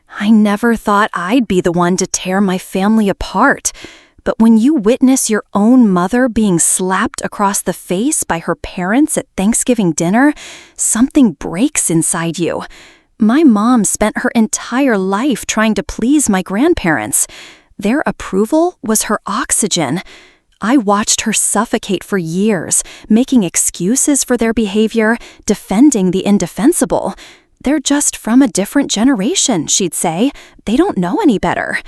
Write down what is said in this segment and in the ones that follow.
I never thought I'd be the one to tear my family apart. But when you witness your own mother being slapped across the face by her parents at Thanksgiving dinner, something breaks inside you. My mom spent her entire life trying to please my grandparents. Their approval was her oxygen. I watched her suffocate for years, making excuses for their behavior, defending the indefensible. They're just from a different generation, she'd say. They don't know any better.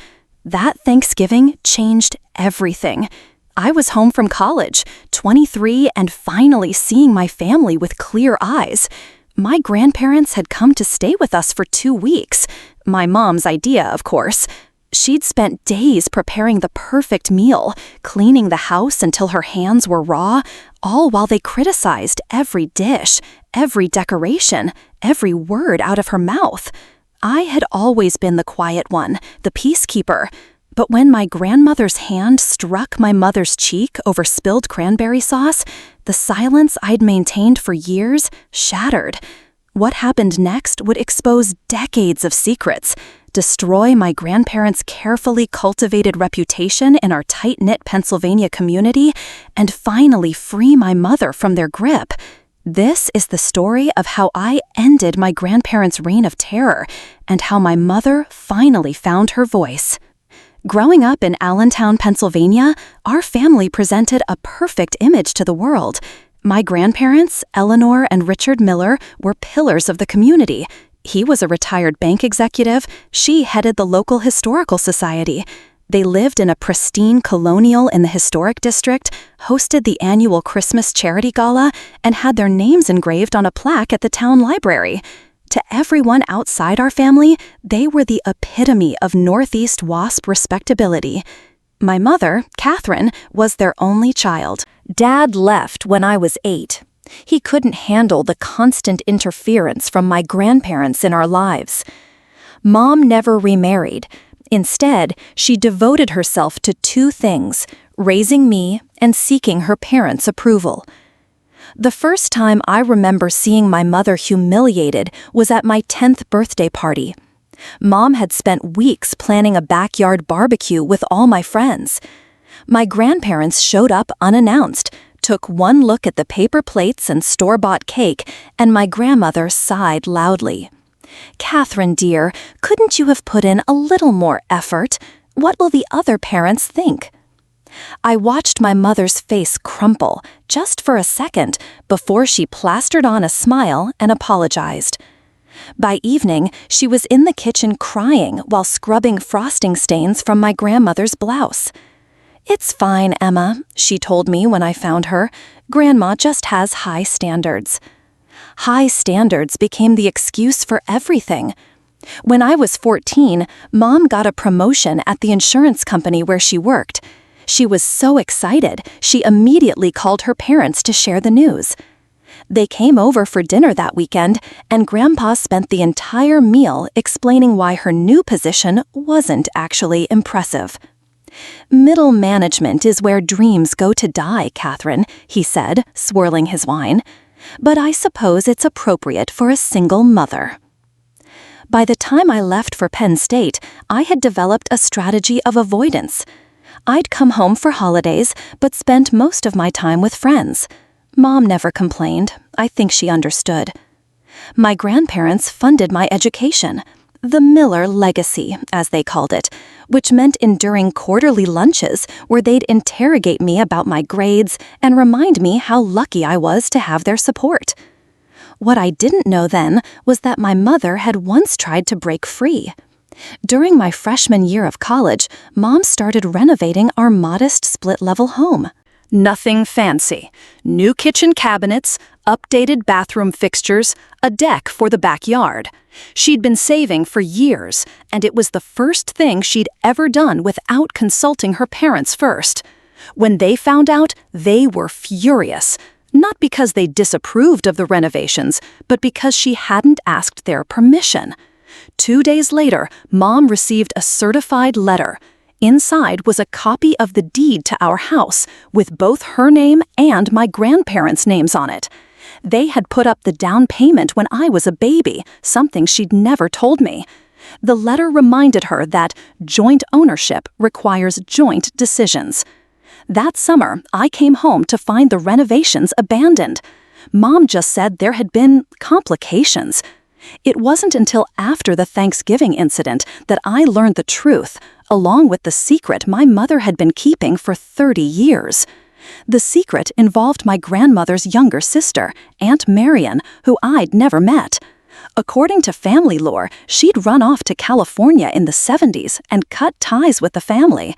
That Thanksgiving changed everything. I was home from college, 23, and finally seeing my family with clear eyes. My grandparents had come to stay with us for 2 weeks. My mom's idea, of course. She'd spent days preparing the perfect meal, cleaning the house until her hands were raw, all while they criticized every dish, every decoration, every word out of her mouth. I had always been the quiet one, the peacekeeper. But when my grandmother's hand struck my mother's cheek over spilled cranberry sauce, the silence I'd maintained for years shattered. What happened next would expose decades of secrets, destroy my grandparents' carefully cultivated reputation in our tight-knit Pennsylvania community, and finally free my mother from their grip. This is the story of how I ended my grandparents' reign of terror and how my mother finally found her voice. Growing up in Allentown, Pennsylvania, our family presented a perfect image to the world. My grandparents, Eleanor and Richard Miller, were pillars of the community. He was a retired bank executive. She headed the local historical society. They lived in a pristine colonial in the historic district, hosted the annual Christmas charity gala, and had their names engraved on a plaque at the town library. To everyone outside our family, they were the epitome of Northeast WASP respectability. My mother, Catherine, was their only child. Dad left when I was 8. He couldn't handle the constant interference from my grandparents in our lives. Mom never remarried. Instead, she devoted herself to 2 things, raising me and seeking her parents' approval. The first time I remember seeing my mother humiliated was at my 10th birthday party. Mom had spent weeks planning a backyard barbecue with all my friends. My grandparents showed up unannounced, took one look at the paper plates and store-bought cake, and my grandmother sighed loudly. "Catherine, dear, couldn't you have put in a little more effort? What will the other parents think?" I watched my mother's face crumple, just for a second, before she plastered on a smile and apologized. By evening, she was in the kitchen crying while scrubbing frosting stains from my grandmother's blouse. "It's fine, Emma," she told me when I found her. "Grandma just has high standards." High standards became the excuse for everything. When I was 14, Mom got a promotion at the insurance company where she worked. She was so excited, she immediately called her parents to share the news. They came over for dinner that weekend, and Grandpa spent the entire meal explaining why her new position wasn't actually impressive. "Middle management is where dreams go to die, Catherine," he said, swirling his wine. "But I suppose it's appropriate for a single mother." By the time I left for Penn State, I had developed a strategy of avoidance. I'd come home for holidays, but spent most of my time with friends. Mom never complained. I think she understood. My grandparents funded my education. The Miller legacy, as they called it, which meant enduring quarterly lunches where they'd interrogate me about my grades and remind me how lucky I was to have their support. What I didn't know then was that my mother had once tried to break free. During my freshman year of college, Mom started renovating our modest split-level home. Nothing fancy. New kitchen cabinets, updated bathroom fixtures, a deck for the backyard. She'd been saving for years, and it was the first thing she'd ever done without consulting her parents first. When they found out, they were furious. Not because they disapproved of the renovations, but because she hadn't asked their permission. 2 days later, Mom received a certified letter. Inside was a copy of the deed to our house, with both her name and my grandparents' names on it. They had put up the down payment when I was a baby, something she'd never told me. The letter reminded her that joint ownership requires joint decisions. That summer, I came home to find the renovations abandoned. Mom just said there had been complications. It wasn't until after the Thanksgiving incident that I learned the truth, along with the secret my mother had been keeping for 30 years. The secret involved my grandmother's younger sister, Aunt Marion, who I'd never met. According to family lore, she'd run off to California in the 70s and cut ties with the family.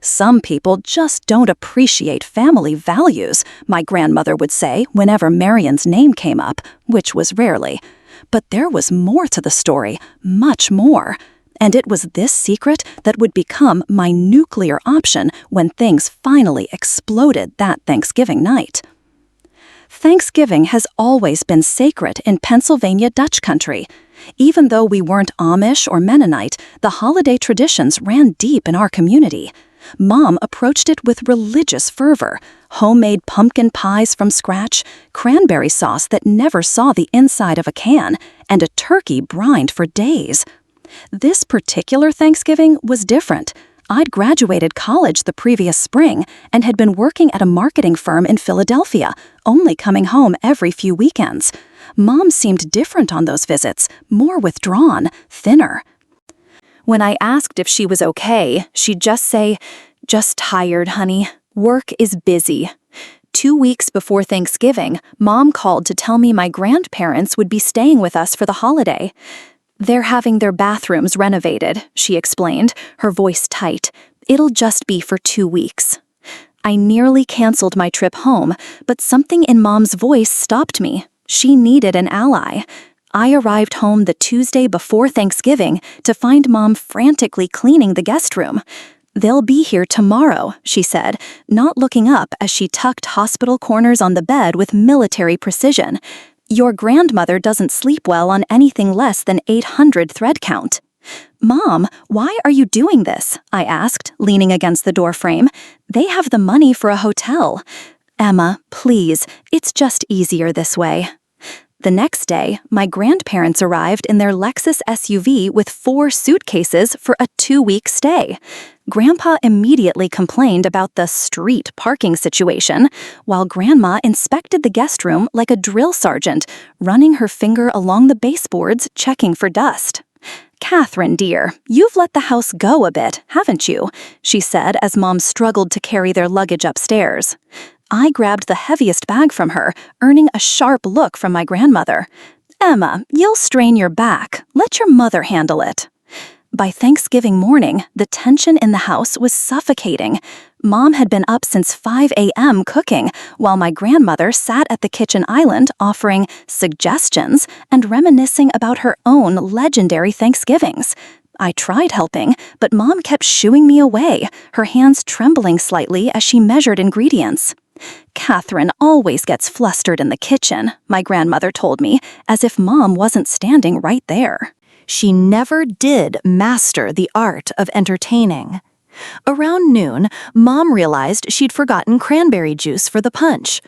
Some people just don't appreciate family values, my grandmother would say whenever Marion's name came up, which was rarely. But there was more to the story, much more. And it was this secret that would become my nuclear option when things finally exploded that Thanksgiving night. Thanksgiving has always been sacred in Pennsylvania Dutch country. Even though we weren't Amish or Mennonite, the holiday traditions ran deep in our community. Mom approached it with religious fervor, homemade pumpkin pies from scratch, cranberry sauce that never saw the inside of a can, and a turkey brined for days. This particular Thanksgiving was different. I'd graduated college the previous spring and had been working at a marketing firm in Philadelphia, only coming home every few weekends. Mom seemed different on those visits, more withdrawn, thinner. When I asked if she was okay, she'd just say, "Just tired, honey. Work is busy." 2 weeks before Thanksgiving, Mom called to tell me my grandparents would be staying with us for the holiday. "They're having their bathrooms renovated," she explained, her voice tight. "It'll just be for 2 weeks." I nearly canceled my trip home, but something in Mom's voice stopped me. She needed an ally. I arrived home the Tuesday before Thanksgiving to find Mom frantically cleaning the guest room. "They'll be here tomorrow," she said, not looking up as she tucked hospital corners on the bed with military precision. "Your grandmother doesn't sleep well on anything less than 800 thread count." "Mom, why are you doing this?" I asked, leaning against the doorframe. "They have the money for a hotel." "Emma, please, it's just easier this way." The next day, my grandparents arrived in their Lexus SUV with 4 suitcases for a 2-week stay. Grandpa immediately complained about the street parking situation, while Grandma inspected the guest room like a drill sergeant, running her finger along the baseboards, checking for dust. "Catherine, dear, you've let the house go a bit, haven't you?" she said as Mom struggled to carry their luggage upstairs. I grabbed the heaviest bag from her, earning a sharp look from my grandmother. "Emma, you'll strain your back. Let your mother handle it." By Thanksgiving morning, the tension in the house was suffocating. Mom had been up since 5 a.m. cooking, while my grandmother sat at the kitchen island offering suggestions and reminiscing about her own legendary Thanksgivings. I tried helping, but Mom kept shooing me away, her hands trembling slightly as she measured ingredients. "Catherine always gets flustered in the kitchen," my grandmother told me, as if Mom wasn't standing right there. She never did master the art of entertaining. Around noon, Mom realized she'd forgotten cranberry juice for the punch.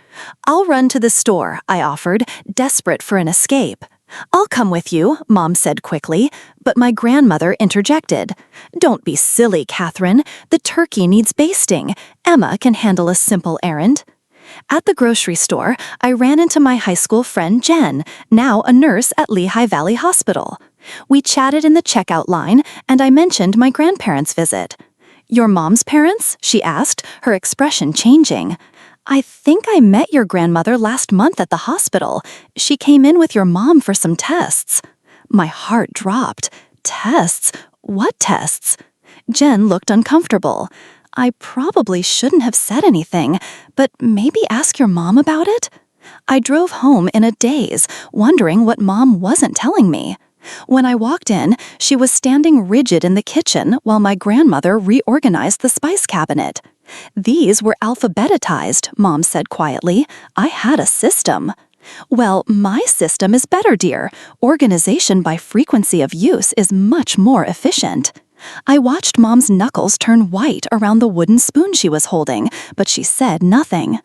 "I'll run to the store," I offered, desperate for an escape. "I'll come with you," Mom said quickly, but my grandmother interjected. "Don't be silly, Catherine. The turkey needs basting. Emma can handle a simple errand." At the grocery store, I ran into my high school friend Jen, now a nurse at Lehigh Valley Hospital. We chatted in the checkout line, and I mentioned my grandparents' visit. "Your mom's parents?" she asked, her expression changing. "I think I met your grandmother last month at the hospital. She came in with your mom for some tests." My heart dropped. Tests? What tests? Jen looked uncomfortable. "I probably shouldn't have said anything, but maybe ask your mom about it?" I drove home in a daze, wondering what Mom wasn't telling me. When I walked in, she was standing rigid in the kitchen while my grandmother reorganized the spice cabinet. "These were alphabetized," Mom said quietly. "I had a system." "Well, my system is better, dear. Organization by frequency of use is much more efficient." I watched Mom's knuckles turn white around the wooden spoon she was holding, but she said nothing.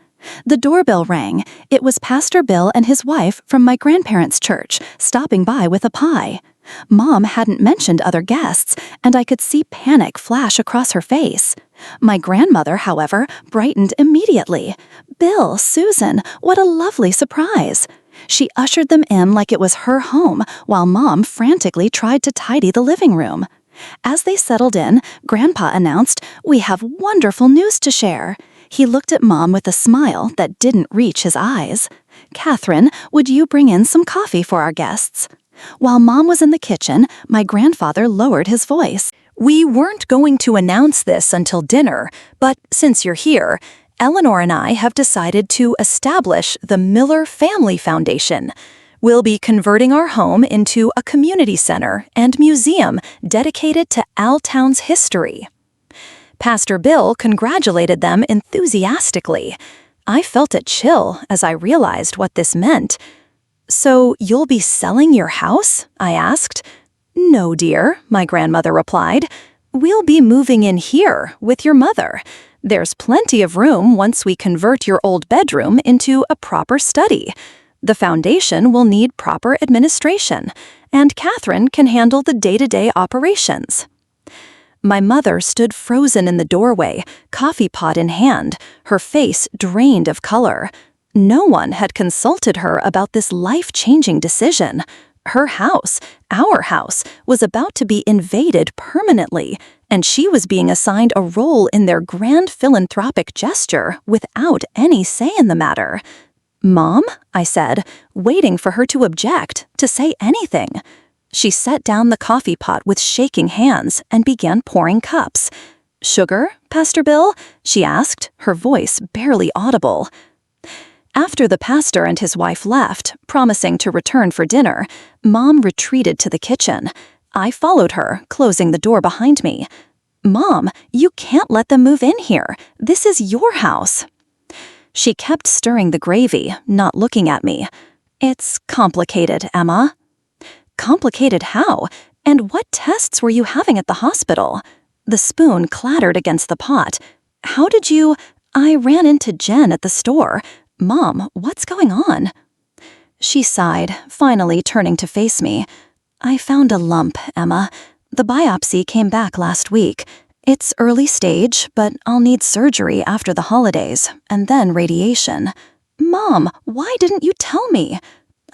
The doorbell rang. It was Pastor Bill and his wife from my grandparents' church, stopping by with a pie. Mom hadn't mentioned other guests, and I could see panic flash across her face. My grandmother, however, brightened immediately. "Bill, Susan, what a lovely surprise." She ushered them in like it was her home, while Mom frantically tried to tidy the living room. As they settled in, Grandpa announced, "We have wonderful news to share." He looked at Mom with a smile that didn't reach his eyes. "Catherine, would you bring in some coffee for our guests?" While Mom was in the kitchen, my grandfather lowered his voice. "We weren't going to announce this until dinner, but since you're here, Eleanor and I have decided to establish the Miller Family Foundation. We'll be converting our home into a community center and museum dedicated to Altown's history." Pastor Bill congratulated them enthusiastically. I felt a chill as I realized what this meant. "So you'll be selling your house?" I asked. "No, dear," my grandmother replied. "We'll be moving in here with your mother. There's plenty of room once we convert your old bedroom into a proper study. The foundation will need proper administration, and Catherine can handle the day-to-day operations." My mother stood frozen in the doorway, coffee pot in hand, her face drained of color. No one had consulted her about this life-changing decision. Her house, our house, was about to be invaded permanently, and she was being assigned a role in their grand philanthropic gesture without any say in the matter. "Mom," I said, waiting for her to object, to say anything. She set down the coffee pot with shaking hands and began pouring cups. "Sugar, Pastor Bill?" she asked, her voice barely audible. After the pastor and his wife left, promising to return for dinner, Mom retreated to the kitchen. I followed her, closing the door behind me. "Mom, you can't let them move in here. This is your house." She kept stirring the gravy, not looking at me. "It's complicated, Emma." "Complicated how? And what tests were you having at the hospital?" The spoon clattered against the pot. "How did you—" "I ran into Jen at the store. Mom, what's going on?" She sighed, finally turning to face me. "I found a lump, Emma. The biopsy came back last week. It's early stage, but I'll need surgery after the holidays, and then radiation." "Mom, why didn't you tell me?"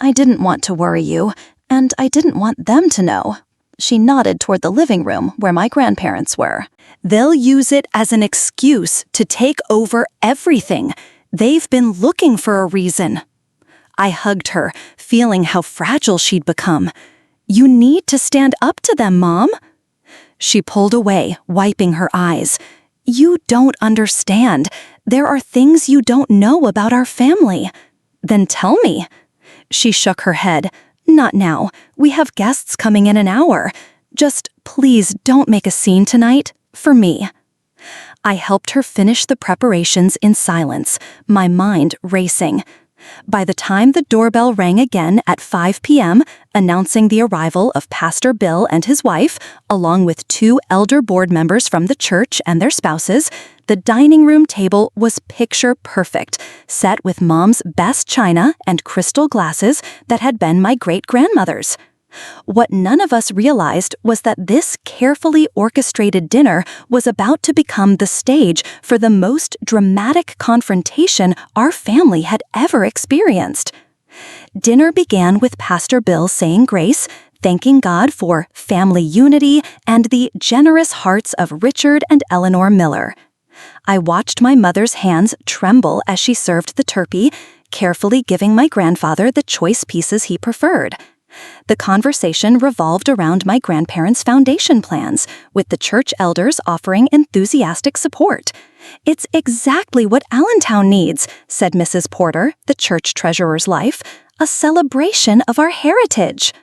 "I didn't want to worry you, and I didn't want them to know." She nodded toward the living room where my grandparents were. "They'll use it as an excuse to take over everything. They've been looking for a reason." I hugged her, feeling how fragile she'd become. "You need to stand up to them, Mom." She pulled away, wiping her eyes. "You don't understand. There are things you don't know about our family." "Then tell me." She shook her head. "Not now. We have guests coming in an hour. Just please don't make a scene tonight, for me." I helped her finish the preparations in silence, my mind racing. By the time the doorbell rang again at 5 p.m., announcing the arrival of Pastor Bill and his wife, along with 2 elder board members from the church and their spouses, the dining room table was picture perfect, set with Mom's best china and crystal glasses that had been my great-grandmother's. What none of us realized was that this carefully orchestrated dinner was about to become the stage for the most dramatic confrontation our family had ever experienced. Dinner began with Pastor Bill saying grace, thanking God for family unity and the generous hearts of Richard and Eleanor Miller. I watched my mother's hands tremble as she served the turkey, carefully giving my grandfather the choice pieces he preferred. The conversation revolved around my grandparents' foundation plans, with the church elders offering enthusiastic support. "It's exactly what Allentown needs," said Mrs. Porter, the church treasurer's wife, "a celebration of our heritage."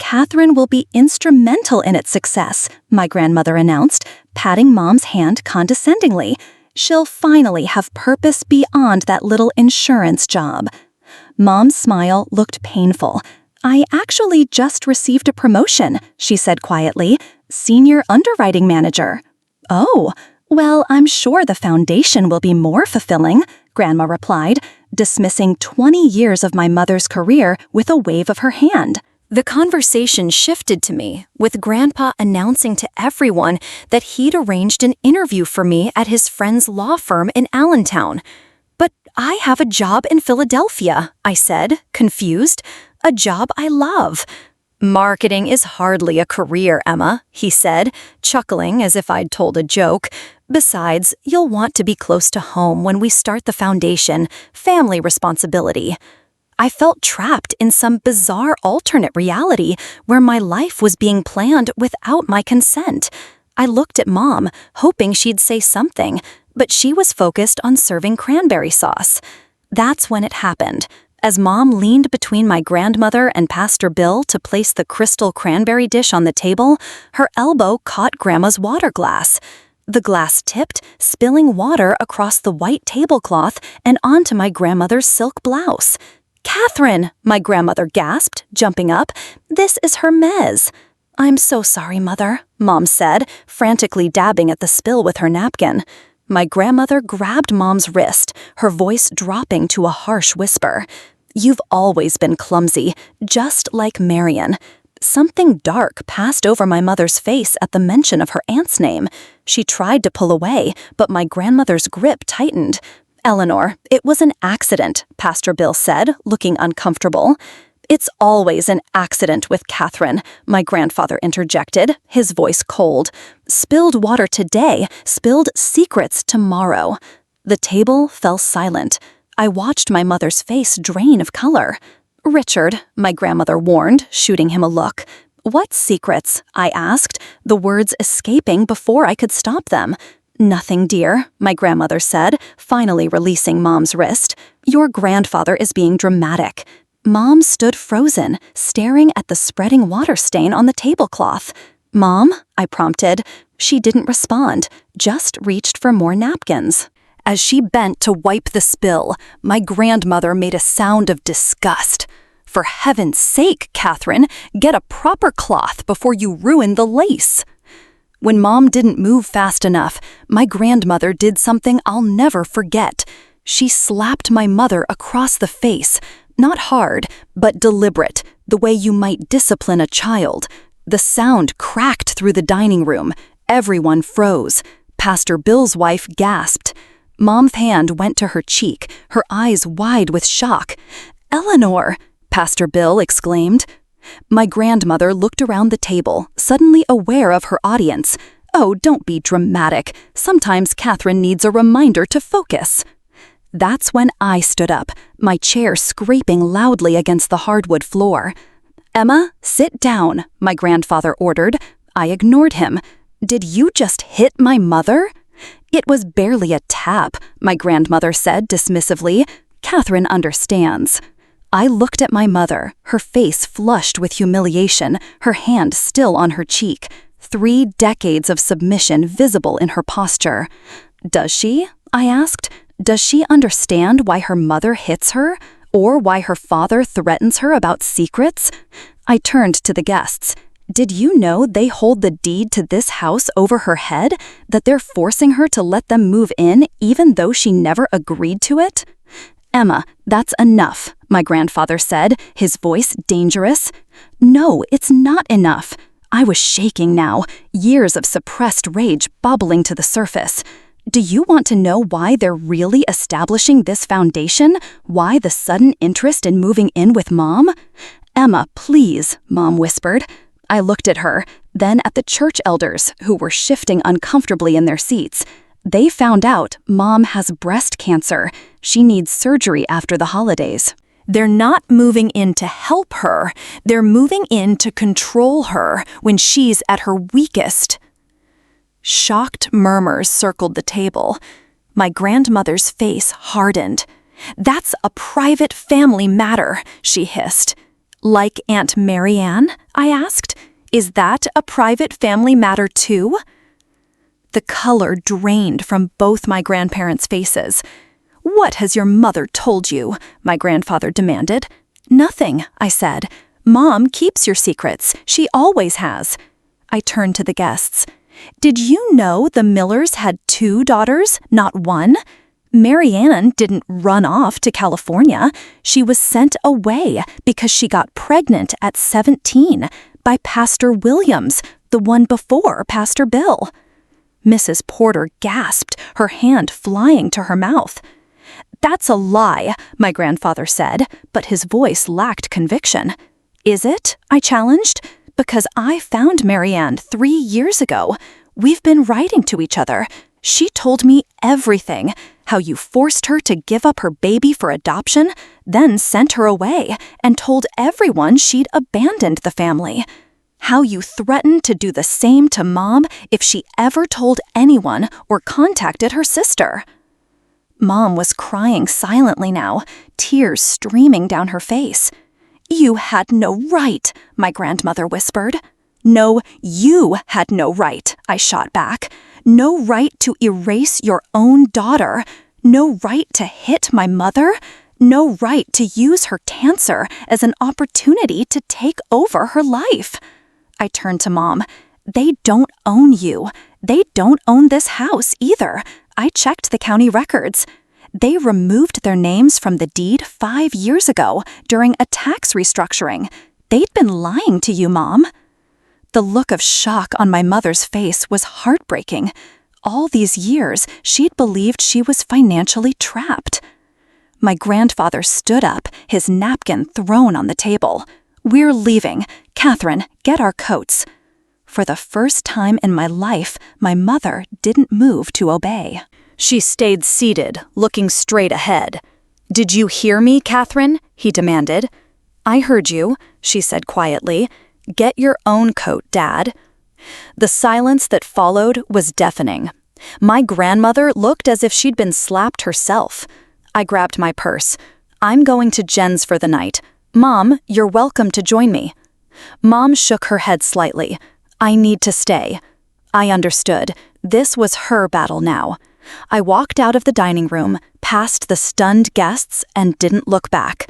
"Catherine will be instrumental in its success," my grandmother announced, patting Mom's hand condescendingly. "She'll finally have purpose beyond that little insurance job." Mom's smile looked painful. "I actually just received a promotion," she said quietly, "senior underwriting manager." "Oh, well, I'm sure the foundation will be more fulfilling," Grandma replied, dismissing 20 years of my mother's career with a wave of her hand. The conversation shifted to me, with Grandpa announcing to everyone that he'd arranged an interview for me at his friend's law firm in Allentown. "But I have a job in Philadelphia," I said, confused. "A job I love." "Marketing is hardly a career, Emma," he said, chuckling as if I'd told a joke. "Besides, you'll want to be close to home when we start the foundation, family responsibility." I felt trapped in some bizarre alternate reality where my life was being planned without my consent. I looked at Mom, hoping she'd say something, but she was focused on serving cranberry sauce. That's when it happened. As Mom leaned between my grandmother and Pastor Bill to place the crystal cranberry dish on the table, her elbow caught Grandma's water glass. The glass tipped, spilling water across the white tablecloth and onto my grandmother's silk blouse. "Catherine," my grandmother gasped, jumping up. "This is Hermes." "I'm so sorry, Mother," Mom said, frantically dabbing at the spill with her napkin. My grandmother grabbed Mom's wrist, her voice dropping to a harsh whisper. "You've always been clumsy, just like Marion." Something dark passed over my mother's face at the mention of her aunt's name. She tried to pull away, but my grandmother's grip tightened. "Eleanor, it was an accident," Pastor Bill said, looking uncomfortable. "It's always an accident with Catherine," my grandfather interjected, his voice cold. "Spilled water today, spilled secrets tomorrow." The table fell silent. I watched my mother's face drain of color. "Richard," my grandmother warned, shooting him a look. "What secrets?" I asked, the words escaping before I could stop them. "Nothing, dear," my grandmother said, finally releasing Mom's wrist. "Your grandfather is being dramatic." Mom stood frozen, staring at the spreading water stain on the tablecloth. "Mom?" I prompted. She didn't respond, just reached for more napkins. As she bent to wipe the spill, my grandmother made a sound of disgust. "For heaven's sake, Catherine, get a proper cloth before you ruin the lace." When Mom didn't move fast enough, my grandmother did something I'll never forget. She slapped my mother across the face, not hard, but deliberate, the way you might discipline a child. The sound cracked through the dining room. Everyone froze. Pastor Bill's wife gasped. Mom's hand went to her cheek, her eyes wide with shock. "Eleanor!" Pastor Bill exclaimed. My grandmother looked around the table, suddenly aware of her audience. "Oh, don't be dramatic. Sometimes Catherine needs a reminder to focus." That's when I stood up, my chair scraping loudly against the hardwood floor. "Emma, sit down," my grandfather ordered. I ignored him. "Did you just hit my mother?" "It was barely a tap," my grandmother said dismissively. "Catherine understands." I looked at my mother, her face flushed with humiliation, her hand still on her cheek. 3 decades of submission visible in her posture. "Does she?" I asked. "Does she understand why her mother hits her? Or why her father threatens her about secrets?" I turned to the guests. "Did you know they hold the deed to this house over her head? That they're forcing her to let them move in even though she never agreed to it?" "Emma, that's enough," my grandfather said, his voice dangerous. "No, it's not enough." I was shaking now, years of suppressed rage bubbling to the surface. "Do you want to know why they're really establishing this foundation? Why the sudden interest in moving in with Mom?" "Emma, please," Mom whispered. I looked at her, then at the church elders, who were shifting uncomfortably in their seats. They found out Mom has breast cancer. She needs surgery after the holidays. They're not moving in to help her. They're moving in to control her when she's at her weakest. Shocked murmurs circled the table. My grandmother's face hardened. "That's a private family matter," she hissed. "Like Aunt Marianne?" I asked. "Is that a private family matter too?" The color drained from both my grandparents' faces. "What has your mother told you?" my grandfather demanded. "Nothing," I said. "Mom keeps your secrets. She always has." I turned to the guests. "Did you know the Millers had 2 daughters, not 1? Marianne didn't run off to California. She was sent away because she got pregnant at 17 by Pastor Williams, the one before Pastor Bill. Mrs. Porter gasped, her hand flying to her mouth. "That's a lie," my grandfather said, but his voice lacked conviction. "Is it?" I challenged. "Because I found Marianne 3 years ago. We've been writing to each other. She told me everything, how you forced her to give up her baby for adoption, then sent her away and told everyone she'd abandoned the family. How you threatened to do the same to Mom if she ever told anyone or contacted her sister." Mom was crying silently now, tears streaming down her face. "You had no right," my grandmother whispered. "No, you had no right," I shot back. "No right to erase your own daughter. No right to hit my mother. No right to use her cancer as an opportunity to take over her life." I turned to Mom. "They don't own you. They don't own this house either. I checked the county records. They removed their names from the deed 5 years ago during a tax restructuring. They'd been lying to you, Mom." The look of shock on my mother's face was heartbreaking. All these years, she'd believed she was financially trapped. My grandfather stood up, his napkin thrown on the table. "We're leaving. Catherine, get our coats." For the first time in my life, my mother didn't move to obey. She stayed seated, looking straight ahead. "Did you hear me, Catherine?" he demanded. "I heard you," she said quietly. "Get your own coat, Dad." The silence that followed was deafening. My grandmother looked as if she'd been slapped herself. I grabbed my purse. "I'm going to Jen's for the night. Mom, you're welcome to join me." Mom shook her head slightly. "I need to stay." I understood. This was her battle now. I walked out of the dining room, past the stunned guests, and didn't look back.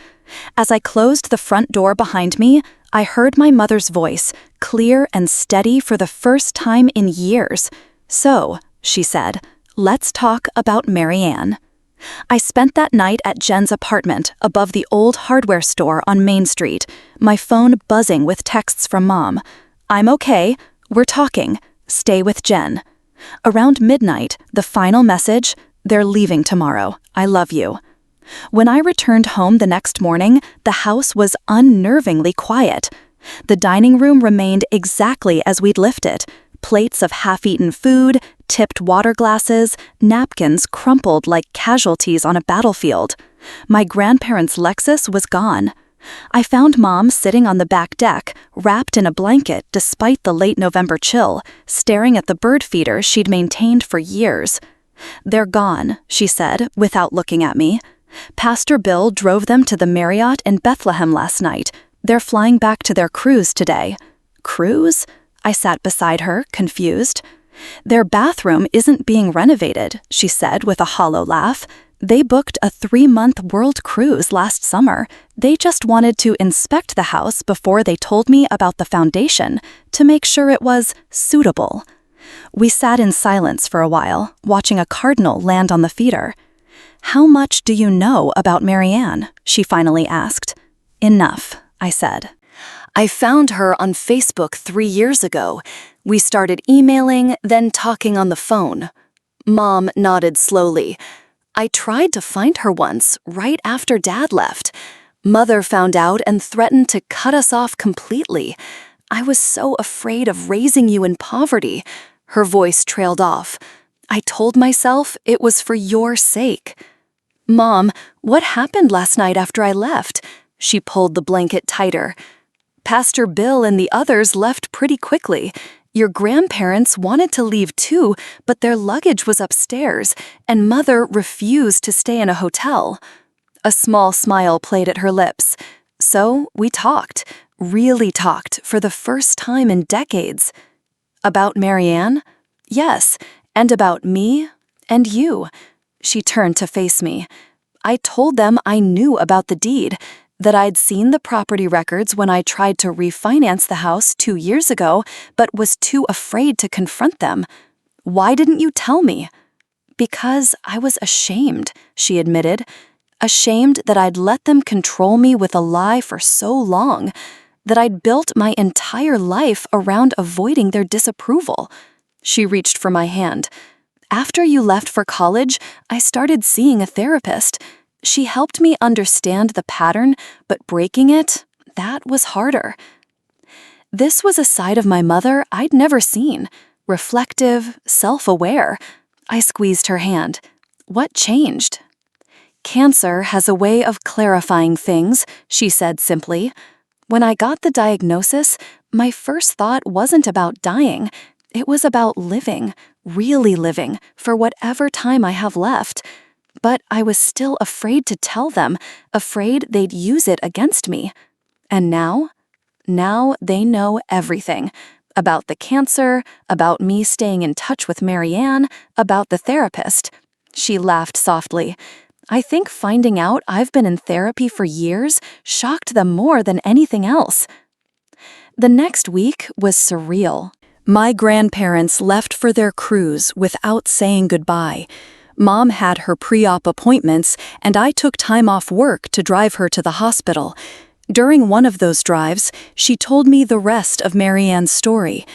As I closed the front door behind me, I heard my mother's voice, clear and steady for the first time in years. "So," she said, "let's talk about Marianne." I spent that night at Jen's apartment above the old hardware store on Main Street, my phone buzzing with texts from Mom. "I'm okay. We're talking. Stay with Jen." Around midnight, the final message, "They're leaving tomorrow. I love you." When I returned home the next morning, the house was unnervingly quiet. The dining room remained exactly as we'd left it. Plates of half-eaten food, tipped water glasses, napkins crumpled like casualties on a battlefield. My grandparents' Lexus was gone. I found Mom sitting on the back deck, wrapped in a blanket despite the late November chill, staring at the bird feeder she'd maintained for years. "They're gone," she said, without looking at me. "Pastor Bill drove them to the Marriott in Bethlehem last night. They're flying back to their cruise today." "Cruise?" I sat beside her, confused. "Their bathroom isn't being renovated," she said with a hollow laugh. "They booked a 3-month world cruise last summer. They just wanted to inspect the house before they told me about the foundation, to make sure it was suitable." We sat in silence for a while, watching a cardinal land on the feeder. "How much do you know about Marianne?" she finally asked. "Enough," I said. "I found her on Facebook 3 years ago. We started emailing, then talking on the phone." Mom nodded slowly. "I tried to find her once, right after Dad left. Mother found out and threatened to cut us off completely. I was so afraid of raising you in poverty." Her voice trailed off. "I told myself it was for your sake." "Mom, what happened last night after I left?" She pulled the blanket tighter. "Pastor Bill and the others left pretty quickly. Your grandparents wanted to leave too, but their luggage was upstairs, and Mother refused to stay in a hotel." A small smile played at her lips. "So we talked, really talked, for the first time in decades." "About Marianne?" "Yes, and about me, and you." She turned to face me. "I told them I knew about the deed, that I'd seen the property records when I tried to refinance the house 2 years ago, but was too afraid to confront them. Why didn't you tell me?" Because I was ashamed, she admitted. Ashamed that I'd let them control me with a lie for so long, that I'd built my entire life around avoiding their disapproval. She reached for my hand. After you left for college, I started seeing a therapist. She helped me understand the pattern, but breaking it, that was harder. This was a side of my mother I'd never seen. Reflective, self-aware. I squeezed her hand. What changed? Cancer has a way of clarifying things, she said simply. When I got the diagnosis, my first thought wasn't about dying. It was about living, really living, for whatever time I have left. But I was still afraid to tell them, afraid they'd use it against me. And now? Now they know everything. About the cancer, about me staying in touch with Marianne, about the therapist. She laughed softly. I think finding out I've been in therapy for years shocked them more than anything else. The next week was surreal. My grandparents left for their cruise without saying goodbye. Mom had her pre-op appointments, and I took time off work to drive her to the hospital. During one of those drives, she told me the rest of Marianne's story.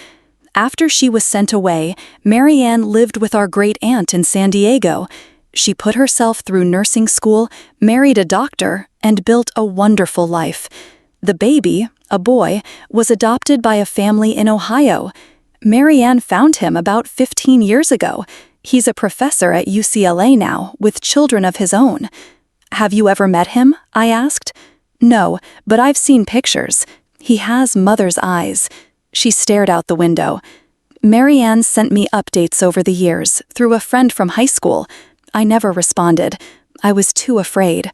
After she was sent away, Marianne lived with our great-aunt in San Diego. She put herself through nursing school, married a doctor, and built a wonderful life. The baby, a boy, was adopted by a family in Ohio. Marianne found him about 15 years ago. He's a professor at UCLA now, with children of his own. Have you ever met him? I asked. No, but I've seen pictures. He has mother's eyes. She stared out the window. Marianne sent me updates over the years, through a friend from high school. I never responded. I was too afraid.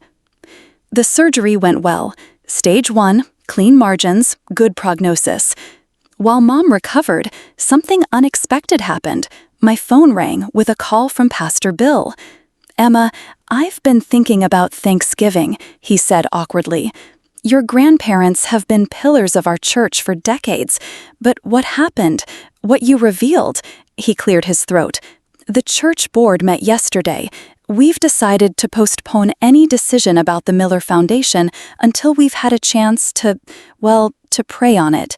The surgery went well. Stage 1, clean margins, good prognosis. While Mom recovered, something unexpected happened. My phone rang with a call from Pastor Bill. Emma, I've been thinking about Thanksgiving, he said awkwardly. Your grandparents have been pillars of our church for decades, but what happened? What you revealed? He cleared his throat. The church board met yesterday. We've decided to postpone any decision about the Miller Foundation until we've had a chance to pray on it.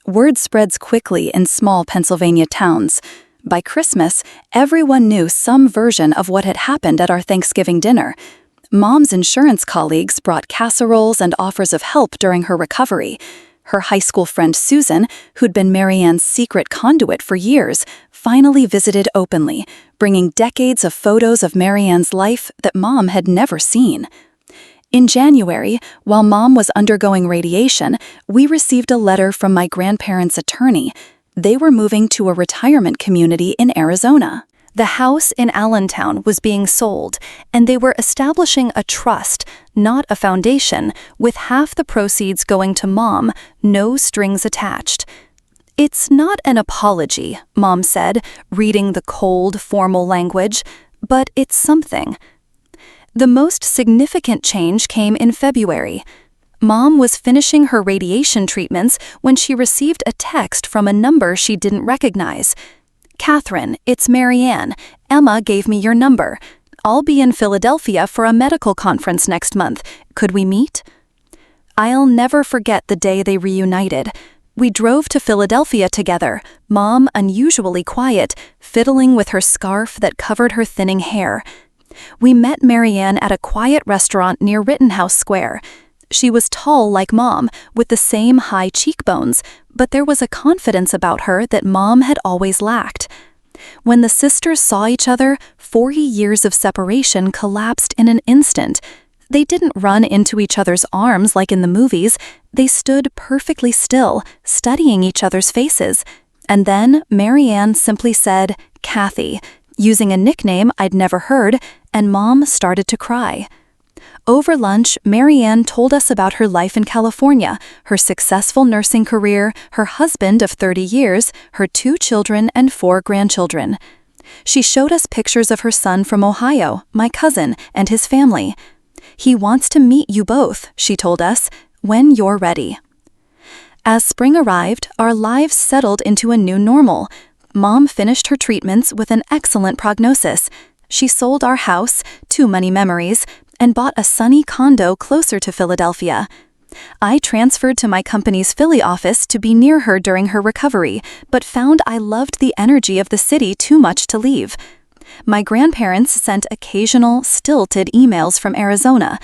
Word spreads quickly in small Pennsylvania towns. By Christmas, everyone knew some version of what had happened at our Thanksgiving dinner. Mom's insurance colleagues brought casseroles and offers of help during her recovery. Her high school friend Susan, who'd been Marianne's secret conduit for years, finally visited openly, bringing decades of photos of Marianne's life that Mom had never seen. In January, while Mom was undergoing radiation, we received a letter from my grandparents' attorney. They were moving to a retirement community in Arizona. The house in Allentown was being sold, and they were establishing a trust, not a foundation, with half the proceeds going to Mom, no strings attached. It's not an apology, Mom said, reading the cold, formal language, but it's something. The most significant change came in February. Mom was finishing her radiation treatments when she received a text from a number she didn't recognize. Catherine, it's Marianne. Emma gave me your number. I'll be in Philadelphia for a medical conference next month. Could we meet? I'll never forget the day they reunited. We drove to Philadelphia together, Mom unusually quiet, fiddling with her scarf that covered her thinning hair. We met Marianne at a quiet restaurant near Rittenhouse Square. She was tall like Mom, with the same high cheekbones, but there was a confidence about her that Mom had always lacked. When the sisters saw each other, 40 years of separation collapsed in an instant. They didn't run into each other's arms like in the movies. They stood perfectly still, studying each other's faces. And then Marianne simply said, "Kathy," using a nickname I'd never heard, and Mom started to cry. Over lunch, Marianne told us about her life in California, her successful nursing career, her husband of 30 years, her 2 children and 4 grandchildren. She showed us pictures of her son from Ohio, my cousin, and his family. He wants to meet you both, she told us, when you're ready. As spring arrived, our lives settled into a new normal. Mom finished her treatments with an excellent prognosis. She sold our house, too many memories, and bought a sunny condo closer to Philadelphia. I transferred to my company's Philly office to be near her during her recovery, but found I loved the energy of the city too much to leave. My grandparents sent occasional, stilted emails from Arizona.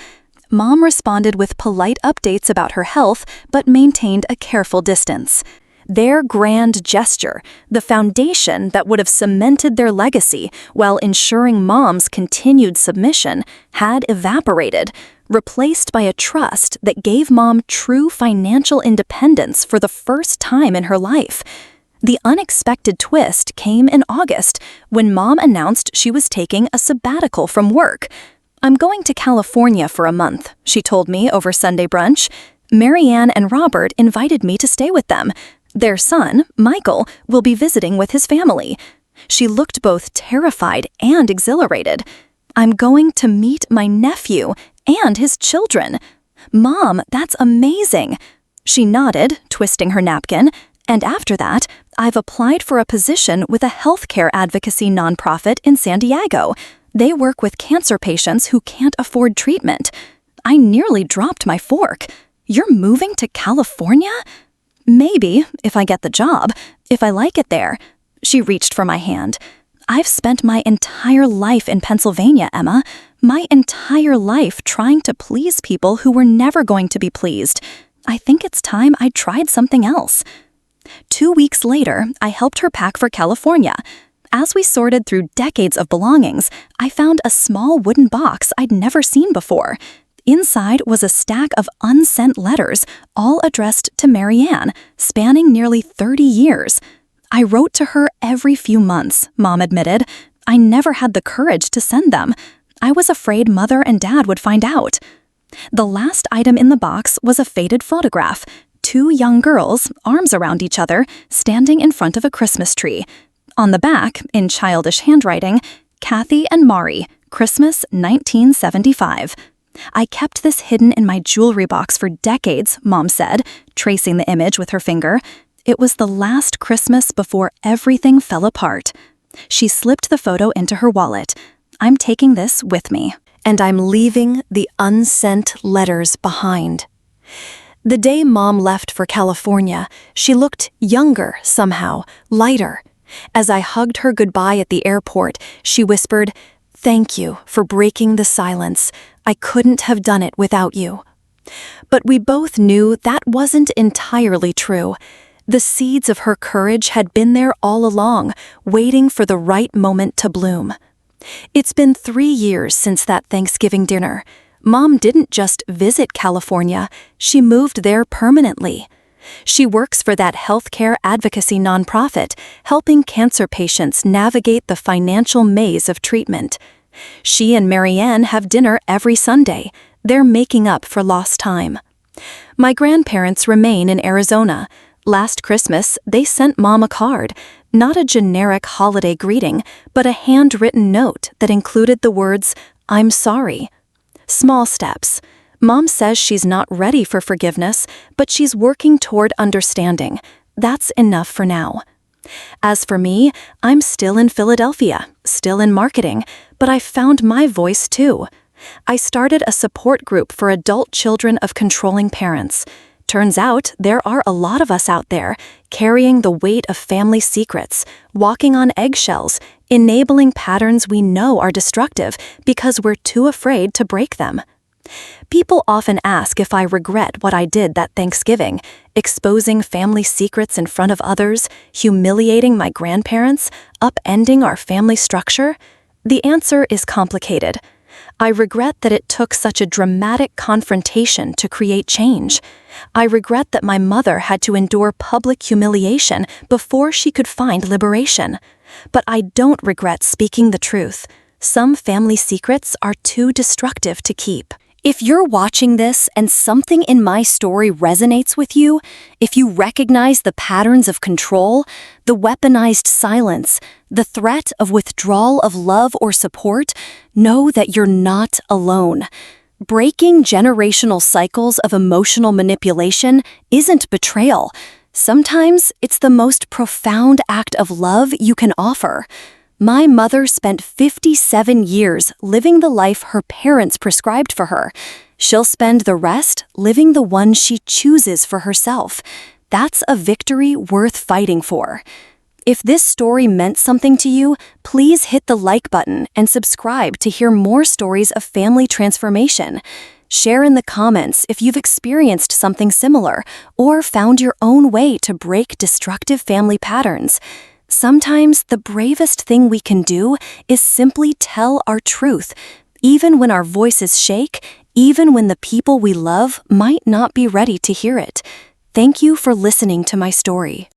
Mom responded with polite updates about her health, but maintained a careful distance. Their grand gesture, the foundation that would have cemented their legacy while ensuring Mom's continued submission, had evaporated, replaced by a trust that gave Mom true financial independence for the first time in her life. The unexpected twist came in August when Mom announced she was taking a sabbatical from work. "I'm going to California for a month," she told me over Sunday brunch. Marianne and Robert invited me to stay with them. Their son, Michael, will be visiting with his family. She looked both terrified and exhilarated. "I'm going to meet my nephew and his children." "Mom, that's amazing." She nodded, twisting her napkin. "And after that, I've applied for a position with a healthcare advocacy nonprofit in San Diego. They work with cancer patients who can't afford treatment." I nearly dropped my fork. "You're moving to California?" "Maybe, if I get the job, if I like it there." She reached for my hand. "I've spent my entire life in Pennsylvania, Emma. My entire life trying to please people who were never going to be pleased. I think it's time I tried something else." 2 weeks later, I helped her pack for California. As we sorted through decades of belongings, I found a small wooden box I'd never seen before. Inside was a stack of unsent letters, all addressed to Marianne, spanning nearly 30 years. "I wrote to her every few months," Mom admitted. "I never had the courage to send them. I was afraid Mother and Dad would find out." The last item in the box was a faded photograph. 2 young girls, arms around each other, standing in front of a Christmas tree. On the back, in childish handwriting, "Kathy and Mari, Christmas 1975. "I kept this hidden in my jewelry box for decades," Mom said, tracing the image with her finger. "It was the last Christmas before everything fell apart." She slipped the photo into her wallet. "I'm taking this with me, and I'm leaving the unsent letters behind." The day Mom left for California, she looked younger somehow, lighter. As I hugged her goodbye at the airport, she whispered, "Thank you for breaking the silence. I couldn't have done it without you." But we both knew that wasn't entirely true. The seeds of her courage had been there all along, waiting for the right moment to bloom. It's been 3 years since that Thanksgiving dinner. Mom didn't just visit California, she moved there permanently. She works for that healthcare advocacy nonprofit, helping cancer patients navigate the financial maze of treatment. She and Marianne have dinner every Sunday. They're making up for lost time. My grandparents remain in Arizona. Last Christmas, they sent Mom a card, not a generic holiday greeting, but a handwritten note that included the words, "I'm sorry." Small steps. Mom says she's not ready for forgiveness, but she's working toward understanding. That's enough for now. As for me, I'm still in Philadelphia, still in marketing, but I found my voice too. I started a support group for adult children of controlling parents. Turns out there are a lot of us out there, carrying the weight of family secrets, walking on eggshells, enabling patterns we know are destructive because we're too afraid to break them. People often ask if I regret what I did that Thanksgiving, exposing family secrets in front of others, humiliating my grandparents, upending our family structure. The answer is complicated. I regret that it took such a dramatic confrontation to create change. I regret that my mother had to endure public humiliation before she could find liberation. But I don't regret speaking the truth. Some family secrets are too destructive to keep. If you're watching this and something in my story resonates with you, if you recognize the patterns of control, the weaponized silence, the threat of withdrawal of love or support, know that you're not alone. Breaking generational cycles of emotional manipulation isn't betrayal. Sometimes it's the most profound act of love you can offer. My mother spent 57 years living the life her parents prescribed for her. She'll spend the rest living the one she chooses for herself. That's a victory worth fighting for. If this story meant something to you, please hit the like button and subscribe to hear more stories of family transformation. Share in the comments if you've experienced something similar or found your own way to break destructive family patterns. Sometimes the bravest thing we can do is simply tell our truth, even when our voices shake, even when the people we love might not be ready to hear it. Thank you for listening to my story.